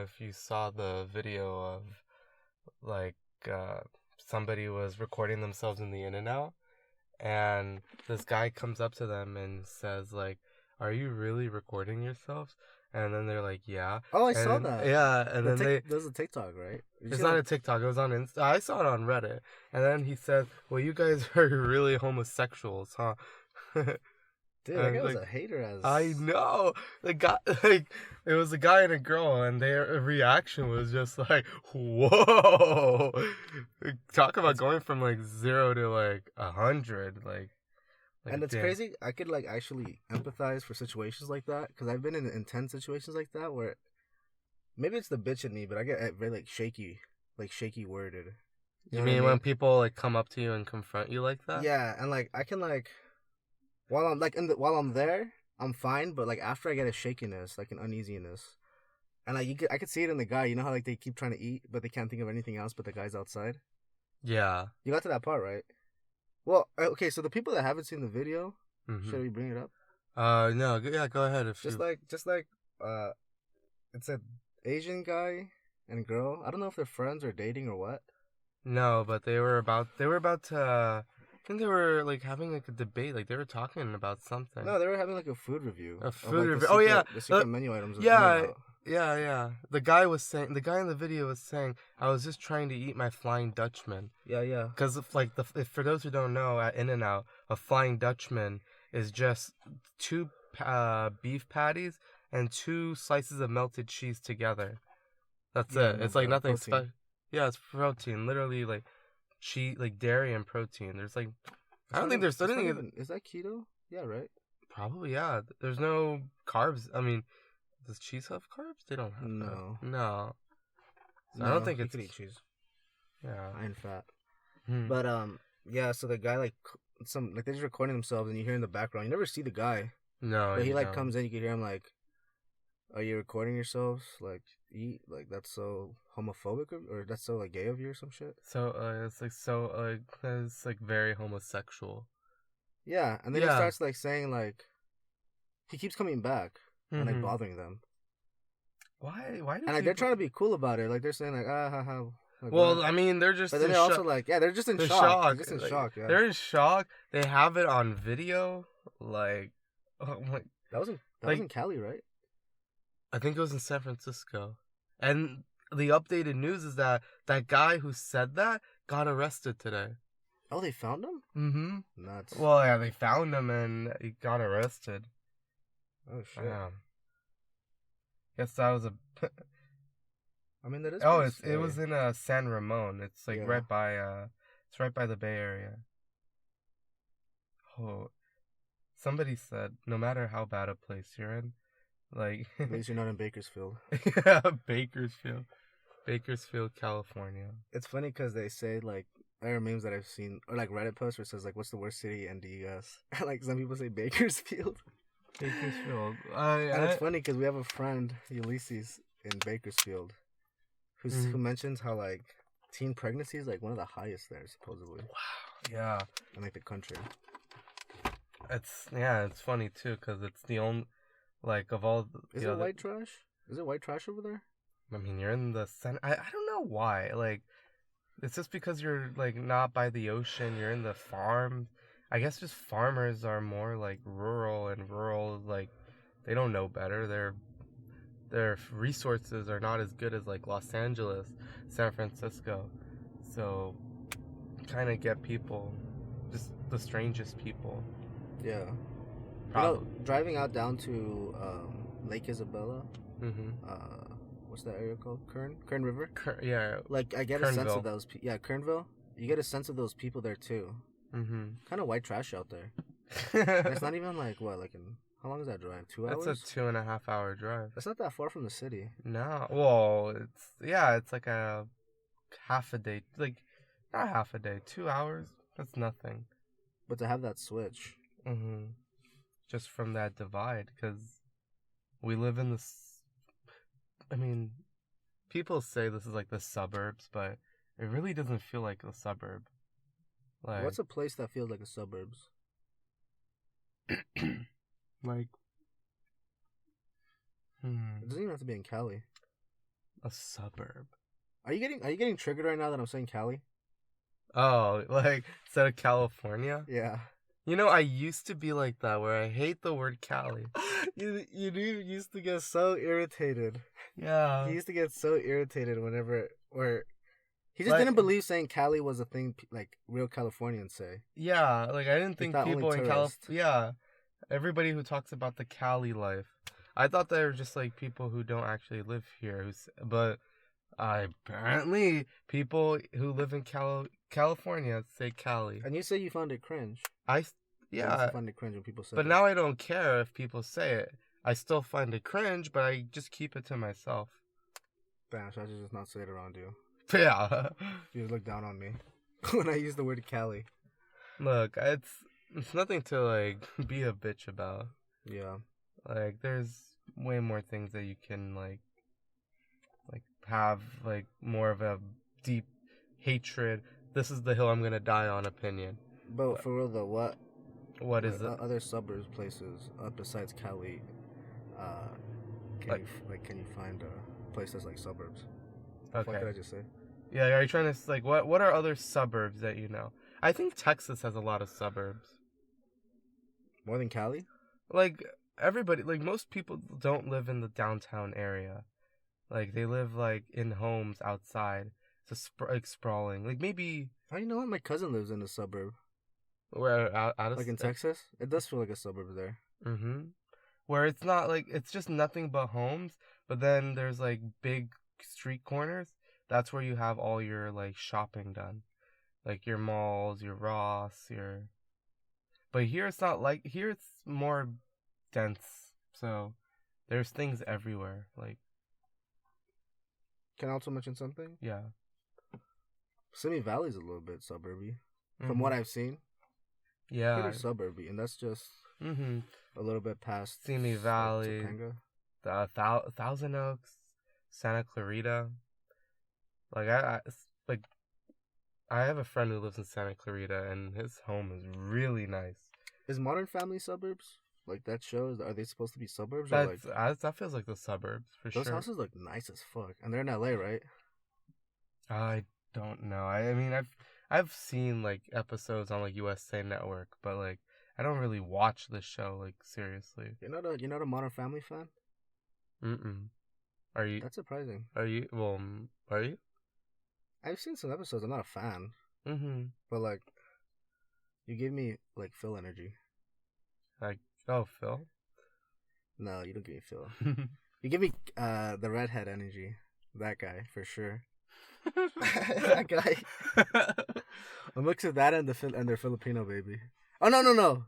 if you saw the video of like somebody was recording themselves in the In-N-Out, and this guy comes up to them and says like, "Are you really recording yourselves?" And then they're like, "Yeah." Oh, I And saw then, that. yeah, and then There's a TikTok, right? it's not a TikTok. It was on Insta. I saw it on Reddit. And then he said, "Well, you guys are really homosexuals, huh?" Dude, that And guy was like, a hater as. I know the guy. Like, it was a guy and a girl, and their reaction was just like, "Whoa!" Talk about going from like 0 to like 100. And it's damn. crazy. I could like actually empathize for situations like that because I've been in intense situations like that where maybe it's the bitch in me, but I get very like shaky worded. You mean when people like come up to you and confront you like that? Yeah, and like I can like while I'm like while I'm there, I'm fine, but like after I get a shakiness, like an uneasiness, and like I could see it in the guy. You know how like they keep trying to eat, but they can't think of anything else, but the guy's outside. Yeah. You got to that part, right? Well, okay. So the people that haven't seen the video, should we bring it up? No. Yeah, go ahead. Just like, it's an Asian guy and girl. I don't know if they're friends or dating or what. No, but they were about to. I think they were like having like a debate. Like they were talking about something. No, they were having like a food review. A food review. Oh yeah, the secret the menu items. Yeah, yeah. The guy in the video was saying, "I was just trying to eat my Flying Dutchman." Yeah. Because if for those who don't know, at In-N-Out, a Flying Dutchman is just 2 beef patties and 2 slices of melted cheese together. That's it. It's like nothing special. Yeah, it's protein. Literally like cheese, like dairy and protein. There's like I don't think there's anything. Is that keto? Yeah, right. Probably, yeah. There's no carbs. I mean, does cheese have carbs? They don't have. No. No. So I don't think it's. You could eat cheese. Yeah. High in fat. But yeah. So the guy like they're just recording themselves, and you hear in the background. You never see the guy. No. But he like comes in. You can hear him like, "Are you recording yourselves? Like eat like that's so homophobic or that's so like gay of you or some shit." So it's like very homosexual. Yeah, and then he starts like saying like, he keeps coming back and like bothering them. Why? And like they're trying to be cool about it. Like they're saying like ha. Like, well, I mean, they're just. But then they're also like, yeah, they're just in shock. They're just in shock. Yeah. They're in shock. They have it on video. Like, oh my. That was in Cali, right? I think it was in San Francisco. And the updated news is that guy who said that got arrested today. Oh, they found him? Mm-hmm. Nuts. Well, yeah, they found him and he got arrested. Oh, shit. Guess that was a... I mean, that is it was in San Ramon. It's like right by the Bay Area. Oh, somebody said, no matter how bad a place you're in, like... At least you're not in Bakersfield. Yeah, Bakersfield, California. It's funny because they say, like, there are memes that I've seen, or like Reddit posts where it says, like, what's the worst city in the U.S.? Like, some people say Bakersfield. Bakersfield. And it's funny because we have a friend, Ulysses, in Bakersfield, who mentions how, like, teen pregnancy is, like, one of the highest there, supposedly. Wow. Yeah. In, like, the country. It's funny, too, because it's the only... Like, of all... Is it white trash? Is it white trash over there? I mean, you're in the center. I don't know why. Like, it's just because you're, like, not by the ocean. You're in the farm. I guess just farmers are more, like, rural, like, they don't know better. Their resources are not as good as, like, Los Angeles, San Francisco. So, kind of get people, just the strangest people. Yeah. Probably. You know, driving out down to Lake Isabella. What's that area called? Kern River. Yeah. Like I get a sense of those. Yeah, Kernville. You get a sense of those people there too. Kind of white trash out there. It's not even like what, like how long is that drive? 2 hours. That's a 2.5 hour drive. That's not that far from the city. No. Well, it's like a half a day. Like not half a day. 2 hours. That's nothing. But to have that switch. Just from that divide, because we live in this. I mean, people say this is like the suburbs, but it really doesn't feel like a suburb. Like, what's a place that feels like a suburbs? Like, it doesn't even have to be in Cali. A suburb. Are you getting triggered right now that I'm saying Cali? Oh, like instead of California? Yeah. You know, I used to be like that where I hate the word Cali. You used to get so irritated. Yeah. He used to get so irritated whenever where he just Like, didn't believe saying Cali was a thing like real Californians say. yeah, like I didn't He think thought people only in tourists. Yeah, everybody who talks about the Cali life. I thought they were just like people who don't actually live here. But apparently people who live in California say Cali. And you say you found it cringe. I I used yeah, to find it cringe when people said but it. now I don't care if people say it. I still find it cringe, but I just keep it to myself. Damn, so I should just not say it around you. Yeah. You just look down on me when I use the word Cali. Look, it's nothing to like be a bitch about. Yeah. Like there's way more things that you can like have like more of a deep hatred. This is the hill I'm gonna die on opinion. But for real though, What is it? other suburbs places besides Cali? Can you find places like suburbs? What Okay. did I just say? Yeah, are you trying to like what are other suburbs that you know? I think Texas has a lot of suburbs. More than Cali? Like everybody, like most people don't live in the downtown area. Like they live like in homes outside, just like sprawling. Like maybe Oh, you know what? My cousin lives in a suburb. where out of Like in Texas? It does feel like a suburb there. Mm-hmm. Where it's not like it's just nothing but homes, but then there's like big street corners. That's where you have all your like shopping done, like your malls, your Ross, your. But here it's not like here it's more dense, so there's things everywhere. Like Can I also mention something? yeah, Simi Valley's a little bit suburby. mm-hmm. From what I've seen. Yeah, Pretty suburby, and that's just mm-hmm. a little bit past Simi Valley, Topanga. the Thousand Oaks, Santa Clarita. Like I have a friend who lives in Santa Clarita, and his home is really nice. Is Modern Family suburbs? Like that shows, are they supposed to be suburbs? That feels like the suburbs for those sure. Those houses look nice as fuck, and they're in LA, right? I don't know. I mean, I've seen like episodes on like USA Network, but like I don't really watch the show like seriously. You're not a Modern Family fan? Mm-mm. Are you? That's surprising. Are you? Well, are you? I've seen some episodes. I'm not a fan. Mm-hmm. But like, you give me like Phil energy. Like, oh, Phil? No, you don't give me Phil. You give me the redhead energy. That guy for sure. That guy. A mix of that and their Filipino baby. Oh no.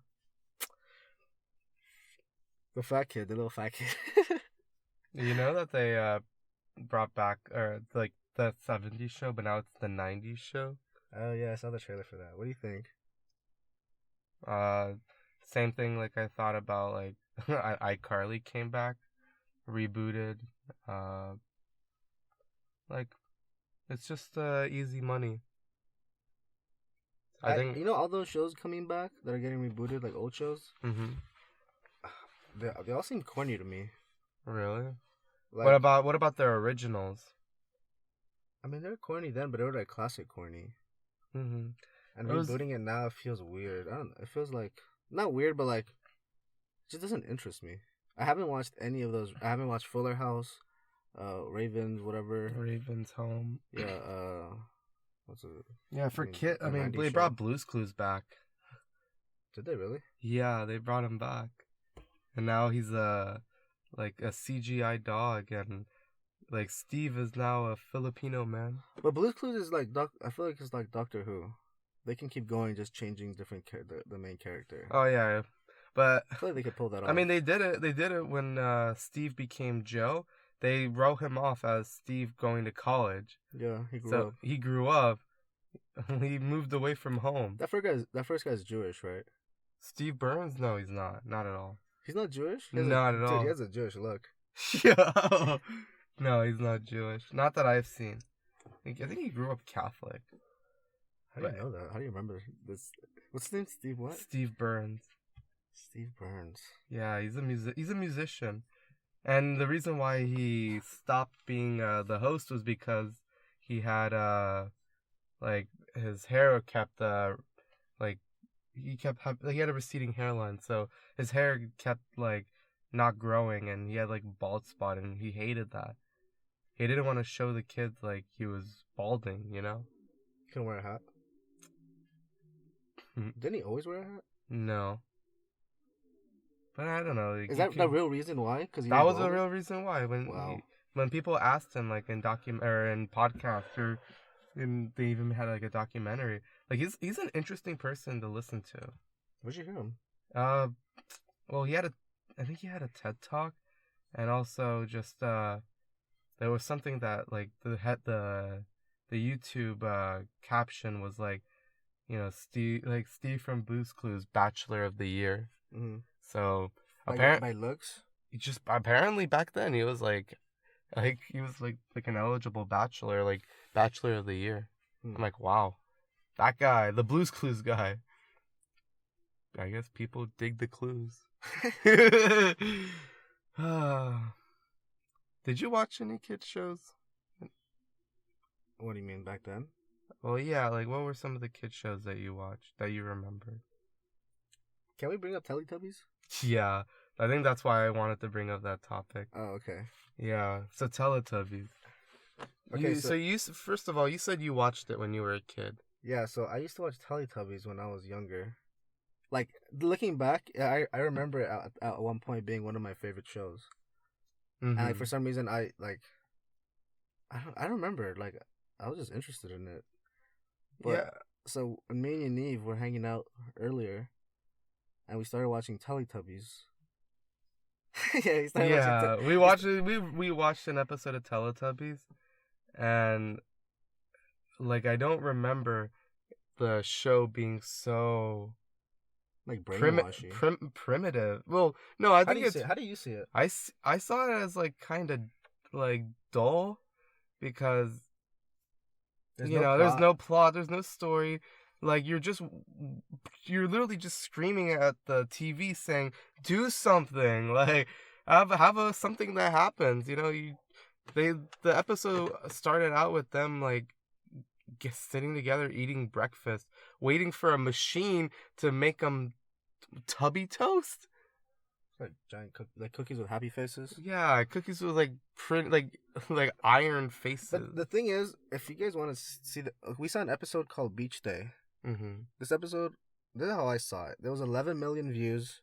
The fat kid, the little fat kid. You know that they brought back like the 70s show, but now it's the 90s show. Oh yeah, I saw the trailer for that. What do you think? Same thing. Like I thought about like iCarly came back, rebooted. Like it's just easy money. I think all those shows coming back that are getting rebooted, like old shows. Mm-hmm. They all seem corny to me. Really? Like, what about their originals? I mean, they're corny then, but they were like classic corny. Mm-hmm. And rebooting it now feels weird. I don't know. It feels like not weird, but like it just doesn't interest me. I haven't watched any of those. I haven't watched Fuller House, Ravens, whatever. Ravens Home. Yeah. What's it? Yeah, for kid. I mean, they brought Blue's Clues back. Did they really? Yeah, they brought him back, and now he's like a CGI dog, and like Steve is now a Filipino man. But Blue's Clues is like I feel like it's like Doctor Who. They can keep going, just changing different the main character. Oh yeah, but I feel like they could pull that off. I mean, they did it. They did it when Steve became Joe. They wrote him off as Steve going to college. Yeah, he grew up. He grew up. He moved away from home. That first guy's Jewish, right? Steve Burns? No, he's not. Not at all. He's not Jewish? Not at all. Dude, he has a Jewish look. Yeah. No, he's not Jewish. Not that I've seen. I think he grew up Catholic. How do you know that? How do you remember this? What's his name? Steve what? Steve Burns. Steve Burns. Yeah, he's a musician. And the reason why he stopped being the host was because he had like his hair kept like he had a receding hairline, so his hair kept like not growing, and he had like bald spot, and he hated that. He didn't want to show the kids like he was balding, you know? Couldn't wear a hat. Didn't he always wear a hat? No. But I don't know. Like, Is that the real reason why? That was the real reason why. Wow. When people asked him, like in in podcasts, or they even had like a documentary. Like he's an interesting person to listen to. Where'd you hear him? Well, I think he had a TED talk, and also just there was something that like the YouTube caption was like, you know, Steve from Blue's Clues Bachelor of the Year. Mm-hmm. So by looks, just apparently back then he was like he was like an eligible bachelor, like Bachelor of the Year. I'm like, wow, that guy, the Blue's Clues guy. I guess people dig the clues. Did you watch any kids shows? What do you mean back then? Well, yeah, like what were some of the kids shows that you watched that you remember? Can we bring up Tellytubbies? Yeah, I think that's why I wanted to bring up that topic. Oh, okay. Yeah, so Teletubbies. Okay, so you first of all, you said you watched it when you were a kid. Yeah, so I used to watch Teletubbies when I was younger. Like, looking back, I remember it at one point being one of my favorite shows. Mm-hmm. And like, for some reason, I don't remember. Like, I was just interested in it. But, yeah. So me and Yaniv were hanging out earlier, and we started watching Teletubbies. We watched an episode of Teletubbies, and like I don't remember the show being so like brainwashy, primitive. Well, no, I think how do you see it? I saw it as like kind of like dull, because there's no plot, there's no story. Like you're literally just screaming at the TV saying, "Do something!" Like have something that happens. You know, the episode started out with them like sitting together eating breakfast, waiting for a machine to make them tubby toast. Like giant cookies with happy faces. Yeah, cookies with like print like iron faces. But the thing is, if you guys want to see we saw an episode called Beach Day. Mm-hmm. This episode, this is how I saw it. There was 11 million views.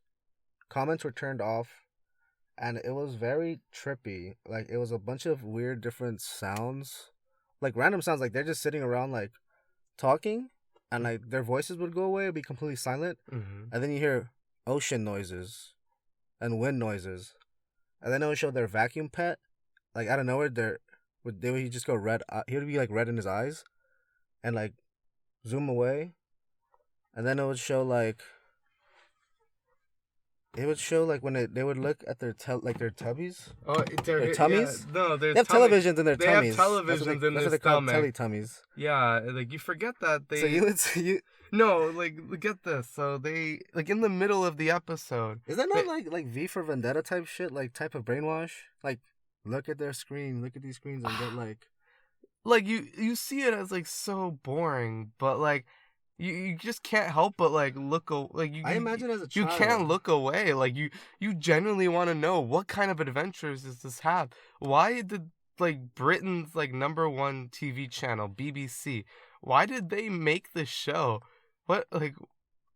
Comments were turned off. And it was very trippy. Like, it was a bunch of weird different sounds. Like, random sounds. Like, they're just sitting around, like, talking. And, like, their voices would go away. It'd be completely silent. Mm-hmm. And then you hear ocean noises. And wind noises. And then it would show their vacuum pet. Like, out of nowhere, they would just go red. He would be, like, red in his eyes. And, like, zoom away, and then it would show like when they would look at their tubbies. Oh, their tummies. Yeah, no, they have televisions in their tummies. They have televisions in their stomach. Teletubbies. Yeah, like you forget that they. So you. No, like get this. So they like in the middle of the episode. Is that not like V for Vendetta type shit? Like type of brainwash? Like look at their screen, look at these screens, and get like. Like you see it as like so boring, but like you just can't help but like look like you. I imagine as a child, you can't look away. Like you genuinely want to know what kind of adventures does this have? Why did like Britain's like #1 TV channel BBC? Why did they make this show? What like?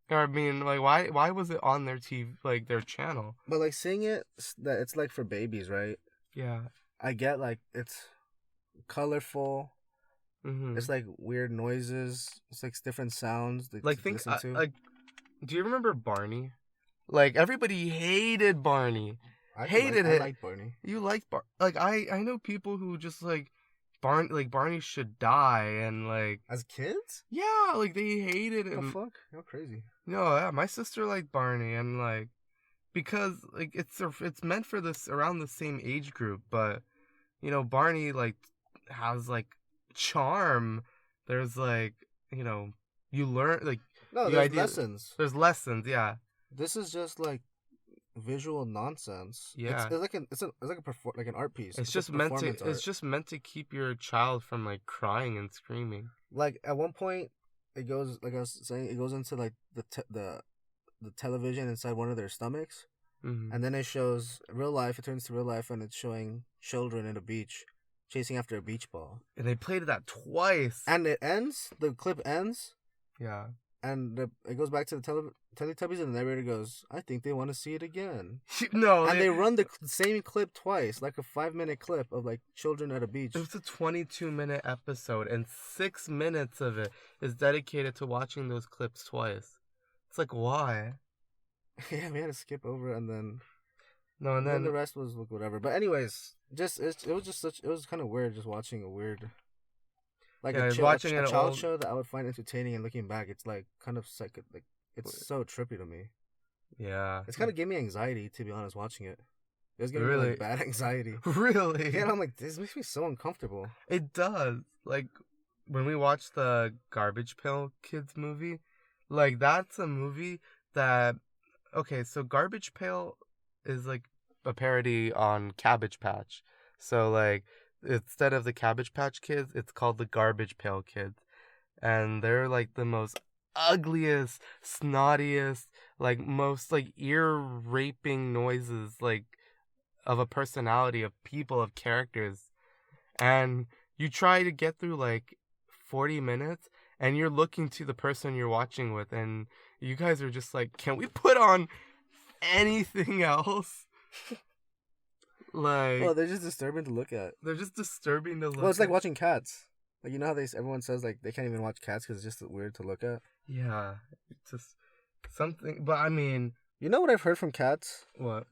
I mean, like why was it on their TV like their channel? But like seeing it, that it's like for babies, right? Yeah, I get like it's colorful. Mm-hmm. It's like weird noises. It's like different sounds. Like like, do you remember Barney? Like everybody hated Barney. I like Barney. You liked like I know people who just like Barney should die, and like as kids. Yeah, like they hated him. What the fuck? You're crazy. No, yeah, my sister liked Barney, and like because like it's meant for this around the same age group, but you know Barney like has like charm. There's like you learn like there's lessons. There's lessons, yeah. This is just like visual nonsense. Yeah. Like an art piece. It's It's just meant to performance art. it's just meant to keep your child from like crying and screaming. Like at one point, it goes like I was saying, it goes into like the television inside one of their stomachs, Mm-hmm. and then it shows real life. It turns to real life, and it's showing children at a beach chasing after a beach ball. And they played that twice. And it ends. The clip ends, Yeah. and it goes back to the Teletubbies, and the narrator goes, "I think they want to see it again." No. And they run the same clip twice, like a 5-minute clip of like children at a beach. It was a 22-minute episode, and 6 minutes of it is dedicated to watching those clips twice. It's like, why? Yeah, we had to skip over, and then No, and then then the rest was like whatever. But anyways, it was kind of weird just watching a weird, like Yeah, a watching a an child old- show that I would find entertaining, and looking back, it's like kind of like it's so trippy to me. yeah. It's kind of gave me anxiety, to be honest, watching it. It was giving me Really? like bad anxiety. Really? Yeah, and I'm like, this makes me so uncomfortable. It does. Like, when we watched the Garbage Pail Kids movie, like, that's a movie that... Okay, so Garbage Pail is, like, a parody on Cabbage Patch. So, like, instead of the Cabbage Patch Kids, it's called the Garbage Pail Kids. And they're, like, the most ugliest, snottiest, like, most, like, ear-raping noises, like, of a personality, of people, of characters. And you try to get through like 40 minutes and you're looking to the person you're watching with, and you guys are just like, can we put on anything else? Like, Well, they're just disturbing to look at. they're just disturbing to look Well, it's like at. watching cats. Like, you know how everyone says like they can't even watch cats because it's just weird to look at. Yeah, it's just something. But I mean, You know what I've heard from cats? what?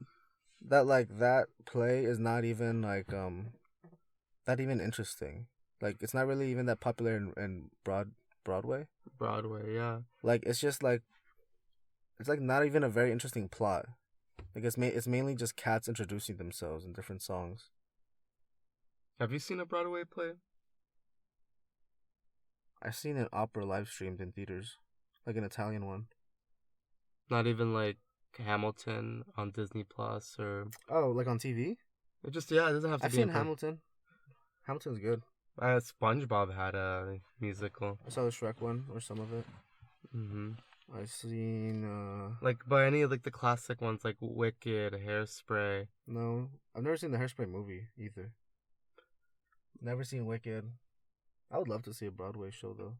That like that play is not even like that even interesting. Like it's not really even that popular in Broadway. Broadway, yeah. Like it's just like it's like not even a very interesting plot. Like it's mainly just cats introducing themselves in different songs. Have you seen a Broadway play? I've seen an opera live streamed in theaters, like an Italian one. Not even like Hamilton on Disney Plus, or Oh, like on TV? it just, yeah, it doesn't have to I've be seen in person. Hamilton. Hamilton's good. SpongeBob had a musical. I saw the Shrek one or some of it. Mm-hmm. I've seen Like, but any of like the classic ones, like Wicked, Hairspray. no, I've never seen the Hairspray movie either. Never seen Wicked. I would love to see a Broadway show though.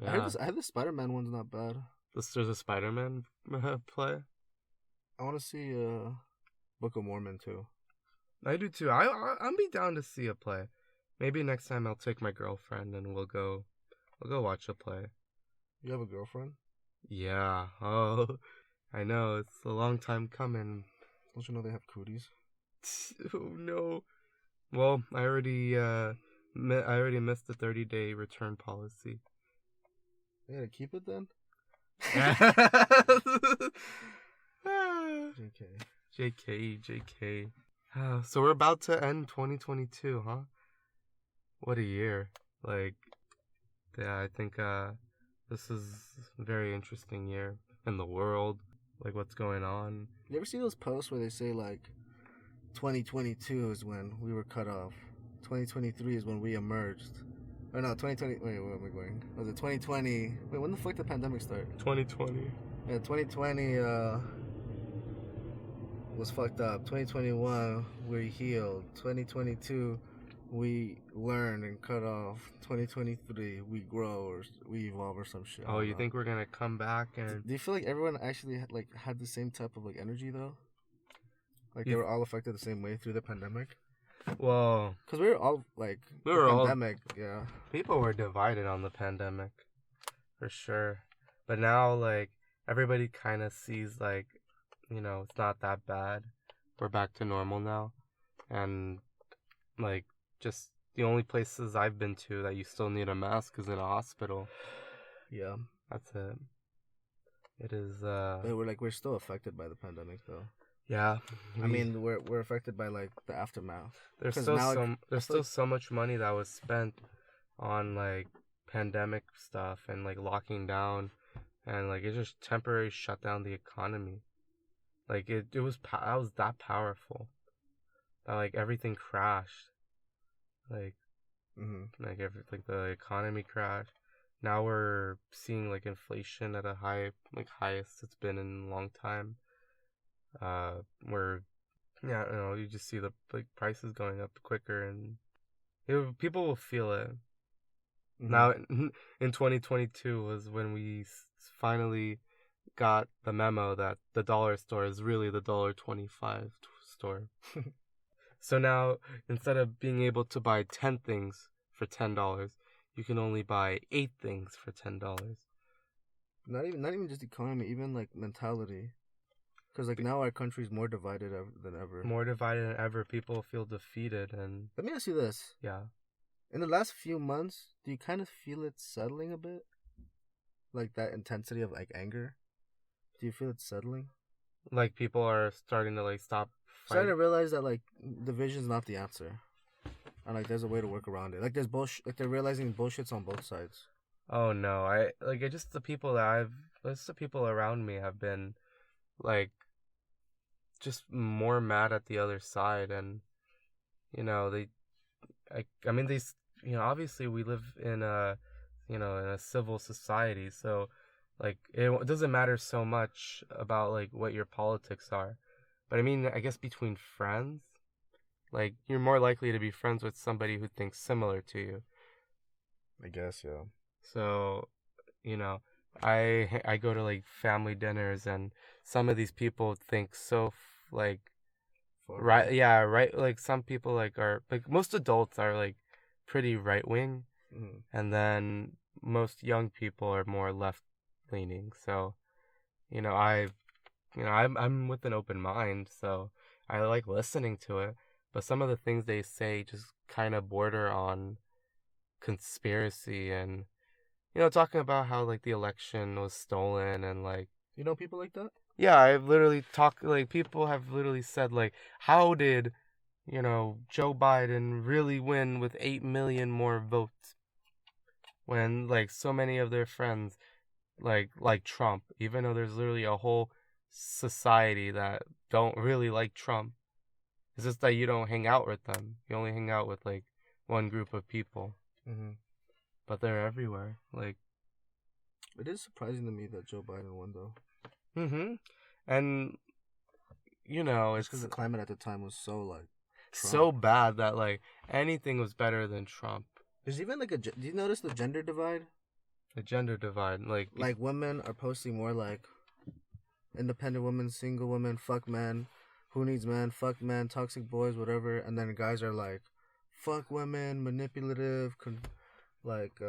Yeah, I heard the Spider-Man one's not bad. there's a Spider-Man play. I want to see Book of Mormon too. I do too. I'll be down to see a play. Maybe next time I'll take my girlfriend and we'll go watch a play. You have a girlfriend? Yeah. Oh, I know, it's a long time coming. Don't you know they have cooties? Oh no. Well, I already missed the 30-day return policy. You gotta keep it then. JK. JK. So we're about to end 2022, huh? What a year. Like, yeah, I think this is a very interesting year in the world. Like, what's going on. You ever see those posts where they say like 2022 is when we were cut off, 2023 is when we emerged, or no, 2020, wait, where am I going? Was it 2020? Wait, when the fuck did the pandemic start? 2020. Yeah, 2020 was fucked up. 2021 we healed. 2022 we learned and cut off. 2023 we grow or we evolve or some shit. I Oh, don't you know. think we're gonna come back and... Do you feel like everyone actually had the same type of like energy though? Like they You- were all affected the same way through the pandemic? Well, Because we were all like We the were all- pandemic, yeah. people were divided on the pandemic, for sure. But now, like, everybody kind of sees, like, you know, it's not that bad. We're back to normal now. And, like, just the only places I've been to that you still need a mask is in a hospital. Yeah. That's it. It is, But we're still affected by the pandemic though. yeah. I mean, we're affected by like the aftermath. There's 'cause still now, like, I there's feel still so much money that was spent on like pandemic stuff and like locking down, and like it just temporarily shut down the economy. Like it was I was that powerful that like everything crashed. Like Mm-hmm. like the economy crashed. Now we're seeing like inflation at a highest it's been in a long time. Where yeah, you just see the like prices going up quicker, and people will feel it. Mm-hmm. Now in 2022 was when we finally got the memo that the dollar store is really the $1.25 store. So now, instead of being able to buy 10 things for $10, you can only buy 8 things for $10. Not even just economy, even like mentality. Because like now our country's more divided than ever. More divided than ever, people feel defeated, and Let me ask you this: yeah. in the last few months, do you kind of feel it settling a bit? Like that intensity of like anger? Do you feel it settling? Like people are starting to like stop Starting to fighting. realize that like division's not the answer, and like there's a way to work around it. Like there's bullshit. Like they're realizing bullshit's on both sides. Oh no, I like it just the people that just the people around me have been like just more mad at the other side, and they I mean obviously we live in a in a civil society, so like it doesn't matter so much about like what your politics are, but I mean I guess between friends, like you're more likely to be friends with somebody who thinks similar to you. I guess, yeah. So you know I go to like family dinners, and some of these people think so like Far right, right. yeah, right, like some people like are like most adults are like pretty right wing, Mm-hmm. and then most young people are more left leaning. So I I'm with an open mind, so I like listening to it, but some of the things they say just kind of border on conspiracy, and talking about how like the election was stolen, and like You know people like that? yeah, I've literally talked like people have literally said like how did Joe Biden really win with 8 million more votes when like so many of their friends like Trump, even though there's literally a whole society that don't really like Trump. It's just that you don't hang out with them. You only hang out with like one group of people, Mm-hmm. but they're everywhere. Like, It is surprising to me that Joe Biden won though. and Just because it's the climate at the time was so like Trump. so bad that like anything was better than Trump. There's even like do you notice the gender divide? The gender divide, like Like women are posting more like independent women, single women, fuck men, who needs men, fuck men, toxic boys, whatever. And then guys are like, fuck women, manipulative, like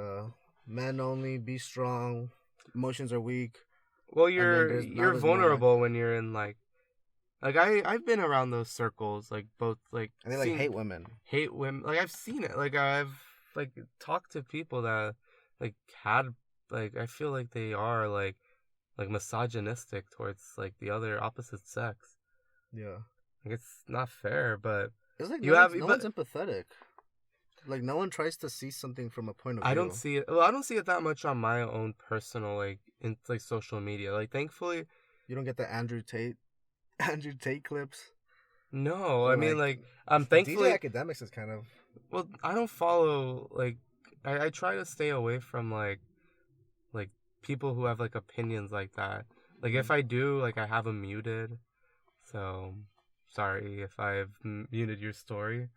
men only, be strong, emotions are weak. well, And then you're there's more like, vulnerable when you're in like I've been around those circles, like both like and they like hate women. Like I've seen it. Like I've like talked to people that like had like I feel like they are like misogynistic towards like the other opposite sex. yeah. Like it's not fair, but It's like you have no but one's empathetic. Like no one tries to see something from a point of I don't view. see it. Well, I don't see it that much on my own personal like in like social media. Like thankfully, You don't get the Andrew Tate Andrew Tate clips. no. Or I mean like like I'm DJ thankfully. Academics is kind of Well, I don't follow like I try to stay away from like people who have like opinions like that. Like if I do, like I have them muted. So sorry if I've muted your story.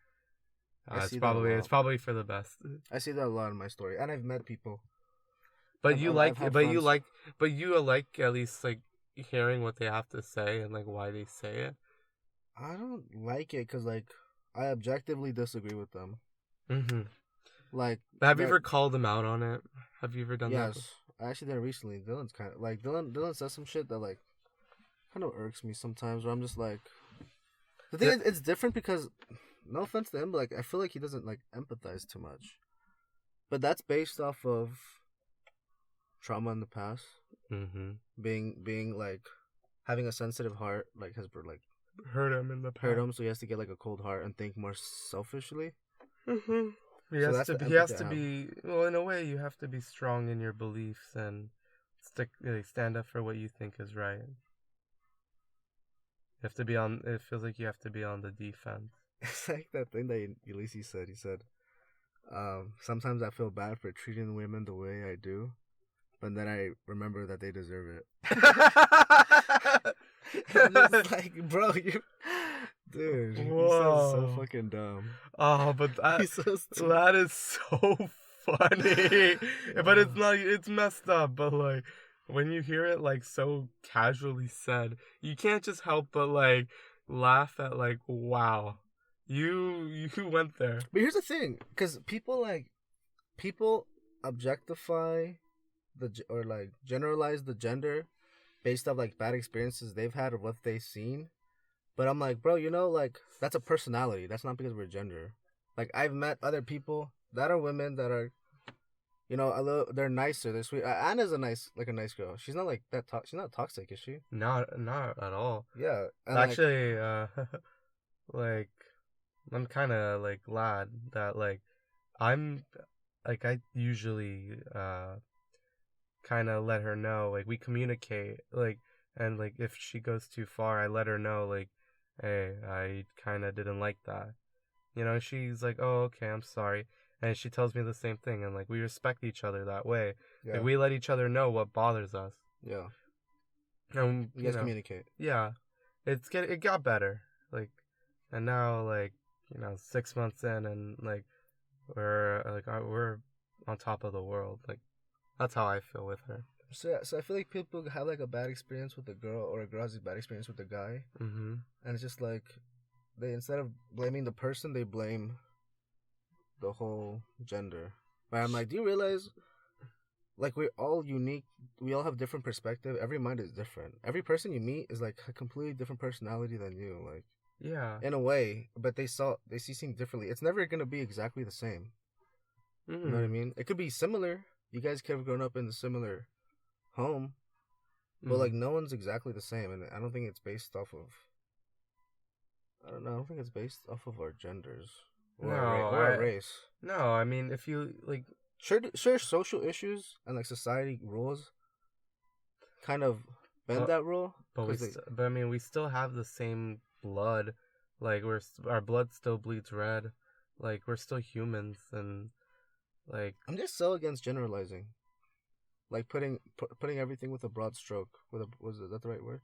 I It's see that a lot. probably for the best. I see that a lot in my story, and I've met people. But I've had friends. but you like at least like hearing what they have to say and like why they say it. I don't like it because like I objectively disagree with them. Mm-hmm. Like Have you that. ever called them out on it? Have you ever done that? Yes, I actually did it recently. Dylan's kind of like Dylan says some shit that like kind of irks me sometimes. Where I'm just like, the thing is, it's different because no offense to him, but like I feel like he doesn't like empathize too much. But that's based off of trauma in the past. Mm-hmm. Being like having a sensitive heart, like has like Hurt him in the past. hurt him, so he has to get like a cold heart and think more selfishly. Mm-hmm. So that's the He has empathy to I have. be well in a way you have to be strong in your beliefs and stand up for what you think is right. You have to be on. It feels like you have to be on the defense. It's like that thing that Ulysses said. He said, sometimes I feel bad for treating women the way I do, but then I remember that they deserve it. I'm just like, bro, dude, you sound so Whoa. fucking dumb. Oh, but He's so stupid. that is so funny. But it's not. It's messed up. But like, when you hear it like so casually said, you can't just help but like laugh at like, wow, you went there. But here's the thing, because people objectify or like generalize the gender based off like bad experiences they've had or what they've seen. But I'm like, bro, like that's a personality. That's not because we're gender. Like I've met other people that are women that are, a little. They're nicer. They're sweet. Anna's a nice girl. She's not like that. She's not toxic, is she? Not at all. Yeah. And Actually, like I'm kind of like glad that like I'm like I usually kind of let her know, like we communicate, like, and like if she goes too far I let her know, like, hey, I kind of didn't like that, she's like, oh, okay, I'm sorry, and she tells me the same thing, and like we respect each other that way. yeah. Like we let each other know what bothers us. Yeah. And You guys communicate. Yeah, it got better, like, and now like 6 months in, and like we're on top of the world. Like that's how I feel with her. So I feel like people have like a bad experience with a girl, or a girl has a bad experience with a guy, Mm-hmm. and it's just like they, instead of blaming the person, they blame the whole gender. But I'm like, do you realize, like, we're all unique. We all have different perspective. Every mind is different. Every person you meet is like a completely different personality than you. Like, Yeah. in a way, but they see things differently. It's never gonna be exactly the same. Mm-hmm. You know what I mean? It could be similar. You guys could have grown up in a similar home, but like no one's exactly the same, and I don't think it's based off of. I don't know. I don't think it's based off of our genders or our race. No, I mean if you like, sure, social issues and like society rules kind of bend that rule. But but I mean we still have the same blood. Like our blood still bleeds red. Like we're still humans, and like I'm just so against generalizing. Like putting everything with a broad stroke. Was that the right word?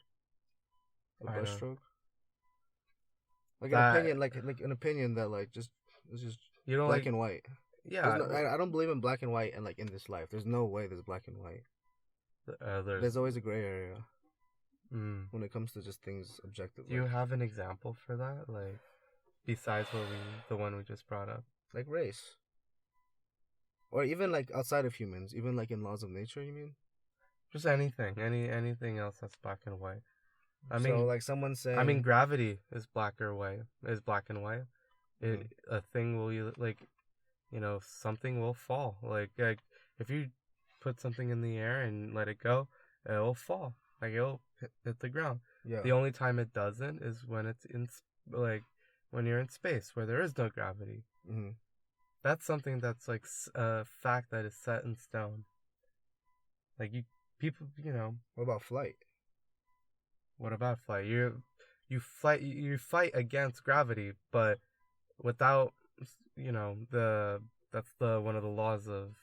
A brush stroke. Like an opinion, like an opinion that like it's just you don't black and white. Yeah, I don't believe in black and white, and like in this life, there's no way there's black and white. There's always a gray area when it comes to just things objectively. Do you have an example for that, like besides the one we just brought up, like race? Or even like outside of humans, even like in laws of nature, you mean? Just anything else that's black and white. I mean, so like someone saying, I mean, gravity is black and white. A thing will like, something will fall. Like if you put something in the air and let it go, it'll fall. Like it'll hit the ground. Yeah. The only time it doesn't is when it's when you're in space where there is no gravity. Mm-hmm. That's something that's like a fact that is set in stone. Like people. What about flight? What about flight? You fight against gravity, but without that's one of the laws of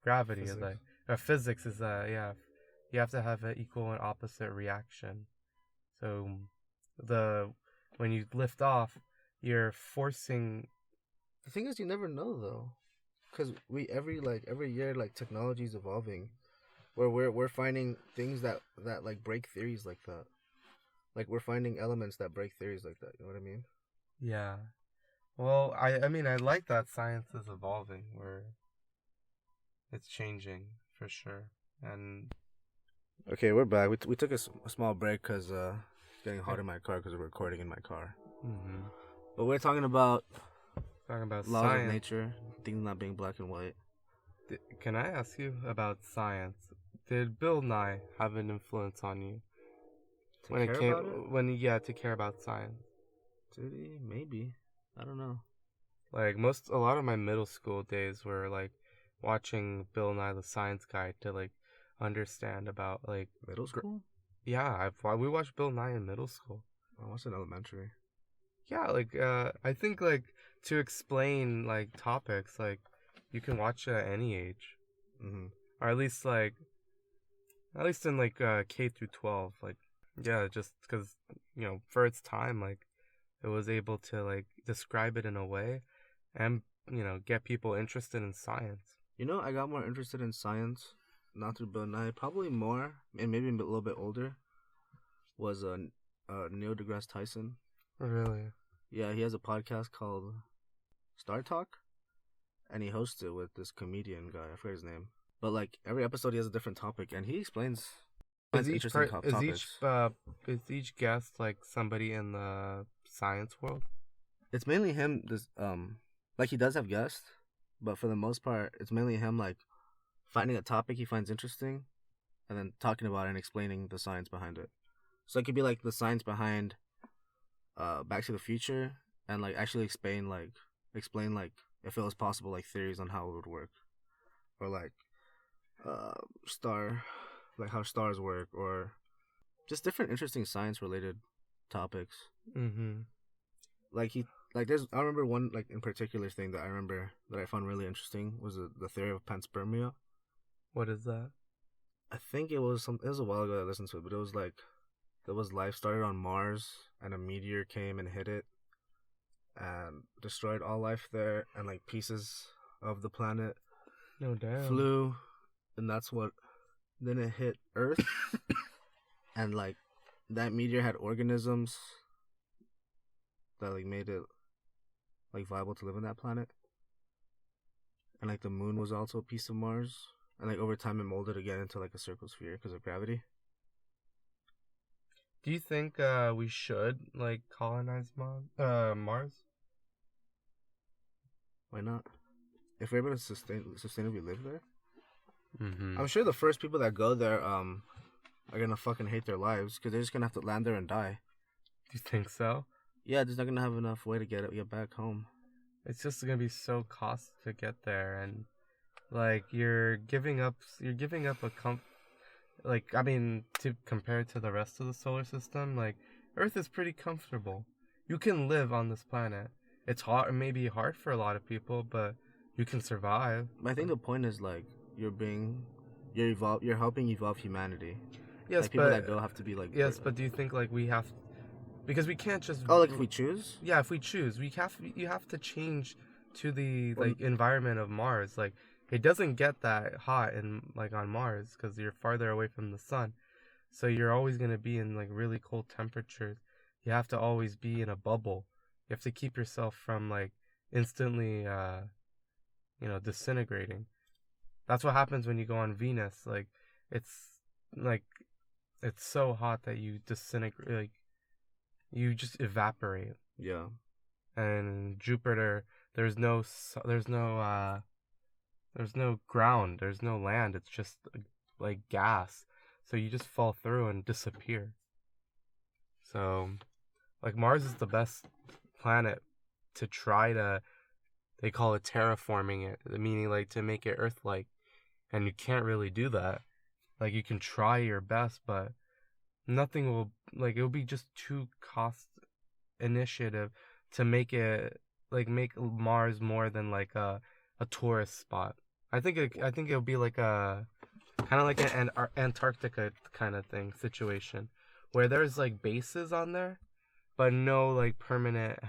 gravity. Physics. Is like physics is that you have to have an equal and opposite reaction. So when you lift off, you're forcing. The thing is, you never know though, because every year like technology is evolving, where we're finding things that like break theories like that. Like we're finding elements that break theories like that. You know what I mean? Yeah. Well, I mean I like that science is evolving, where it's changing for sure. And okay, we're back. We took a small break because it's getting hot in my car because we're recording in my car. Mm-hmm. But we're talking about laws science. of nature, things not being black and white. Can I ask you about science? Did Bill Nye have an influence on you to care about science? Did he? Maybe. I don't know. Like a lot of my middle school days were like watching Bill Nye the Science Guy to like understand about like middle school. Yeah, we watched Bill Nye in middle school. I watched it in elementary. Yeah, like I think like to explain like topics, like you can watch it at any age, Mm-hmm. or at least in like K through 12. Like yeah, just because for its time, like it was able to like describe it in a way, and get people interested in science. I got more interested in science, not through Bill Nye, probably more, and maybe a little bit older, was Neil deGrasse Tyson. Really? Yeah, he has a podcast called Star Talk, and he hosts it with this comedian guy. I forget his name. But like every episode, he has a different topic, and he explains interesting topics. Is each guest like somebody in the science world? It's mainly him. Like he does have guests, but for the most part, it's mainly him like finding a topic he finds interesting, and then talking about it and explaining the science behind it. So it could be like the science behind Back to the Future, and like actually explain like if it was possible, like theories on how it would work, or like star like how stars work, or just different interesting science related topics. Mm-hmm. Like I remember one like in particular thing that I remember that I found really interesting was the theory of panspermia. What is that? I think it was a while ago that I listened to it, but it was like there was life started on Mars, and a meteor came and hit it and destroyed all life there, and like pieces of the planet No damn. flew, and that's what then it hit Earth, and like that meteor had organisms that like made it like viable to live on that planet, and like the moon was also a piece of Mars, and like over time it molded again into like a circle sphere because of gravity. Do you think we should like colonize Mars? Why not? If we're able to sustainably live there, Mm-hmm. I'm sure the first people that go there are gonna fucking hate their lives because they're just gonna have to land there and die. Do you think so? Yeah, they're not gonna have enough way to get back home. It's just gonna be so costly to get there, and like you're giving up a like I mean to compare it to the rest of the solar system, like Earth is pretty comfortable. You can live on this planet. It's hard, maybe hard for a lot of people, but you can survive. But I think the point is like you're helping evolve humanity. Yes, like people but that go have to be like yes, but do you think like we have, because we can't just like if we choose? Yeah, if we choose, you have to change to the like environment of Mars. Like it doesn't get that hot in like on Mars because you're farther away from the sun. So you're always going to be in like really cold temperatures. You have to always be in a bubble. You have to keep yourself from like instantly disintegrating. That's what happens when you go on Venus. It's like it's so hot that you disintegrate, like you just evaporate. Yeah. And Jupiter, there's no ground, there's no land. It's just like gas. So you just fall through and disappear. So, like Mars is the best planet to try to. They call it terraforming it, meaning like to make it Earth-like, and you can't really do that. Like you can try your best, but nothing will it'll be just too cost initiative to make Mars more than like a tourist spot. I think it'll be like a kind of like an Antarctica kind of thing situation where there's like bases on there, but no like permanent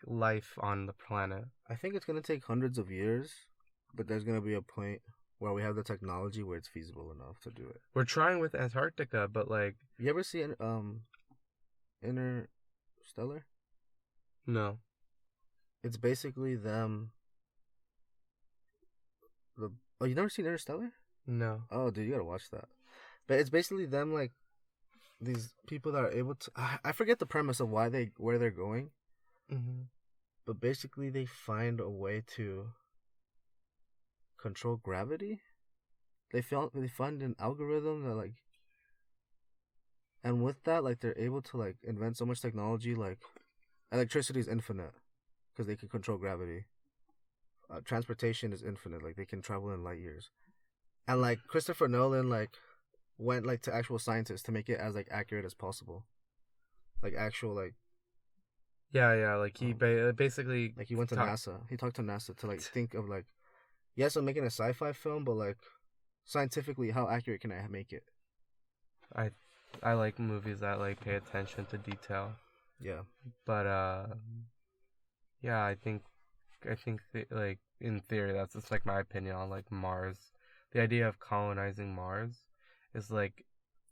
life on the planet. I think it's gonna take hundreds of years, but there's gonna be a point where we have the technology where it's feasible enough to do it. We're trying with Antarctica, but like you ever see Interstellar? No. It's basically them. Oh, you never seen Interstellar? No. Oh, dude, you gotta watch that. But it's basically them like these people that are able to. I forget the premise of where they're going. Mm-hmm. But basically, they find a way to control gravity. They find an algorithm that like, and with that, like they're able to like invent so much technology. Like, electricity is infinite because they can control gravity. Transportation is infinite. Like they can travel in light years. And like Christopher Nolan, like went like to actual scientists to make it as like accurate as possible. Like actual Yeah. Like he basically like he went to talk- NASA. He talked to NASA to like think of like, yes, I'm making a sci-fi film, but like scientifically, how accurate can I make it? I like movies that like pay attention to detail. Yeah. But yeah, like in theory that's just like my opinion on like Mars. The idea of colonizing Mars is like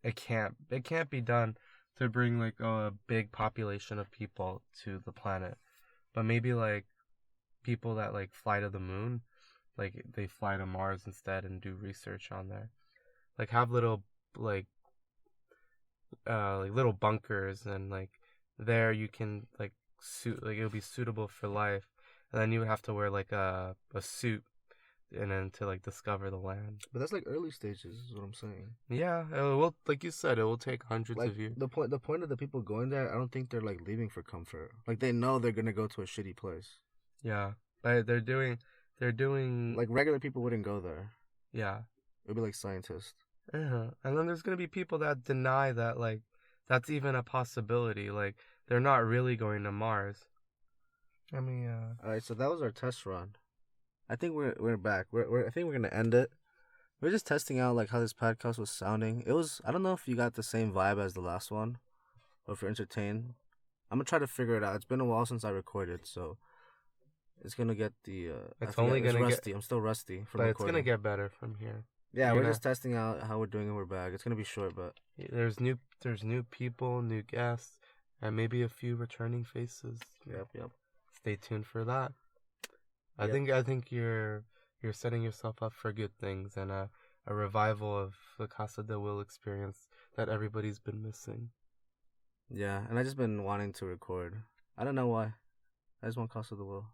it can't be done to bring like a big population of people to the planet. But maybe like people that like fly to the moon, like they fly to Mars instead and do research on there. Like have little like little bunkers, and like there you can like suit like it'll be suitable for life, and then you would have to wear like a suit and then to like discover the land. But that's like early stages, is what I'm saying. Yeah, it will, like you said, it will take hundreds Like of years. the point of the people going there, I don't think they're like leaving for comfort. Like they know they're gonna go to a shitty place. Yeah, but they're doing Like regular people wouldn't go there. yeah. It'd be like scientists. And then there's gonna be people that deny that like that's even a possibility. Like they're not really going to Mars. I mean, All right, so that was our test run. I think we're back. I think we're gonna end it. We're just testing out like how this podcast was sounding. It was, I don't know if you got the same vibe as the last one, or if you're entertained. I'm gonna try to figure it out. It's been a while since I recorded, so it's gonna get the. It's only gonna rusty. I'm still rusty from but recording. it's gonna get better from here. Yeah, we're just testing out how we're doing, and we're back. It's gonna be short, but There's new people, new guests, and maybe a few returning faces. yep. Stay tuned for that. I Yep. think you're setting yourself up for good things and a revival of the Casa De Will experience that everybody's been missing. Yeah, and I just been wanting to record. I don't know why. I just want Casa de Will.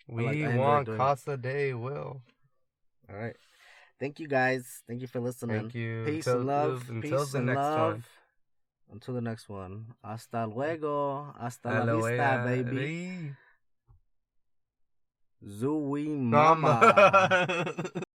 We I enjoy want doing Casa De Will. All right. Thank you guys. Thank you for listening. Thank you. Peace and love. Until Peace the and next love. one. Until the next one. Hasta luego. Hasta la Hello, vista, baby. Zooey Mama. mama.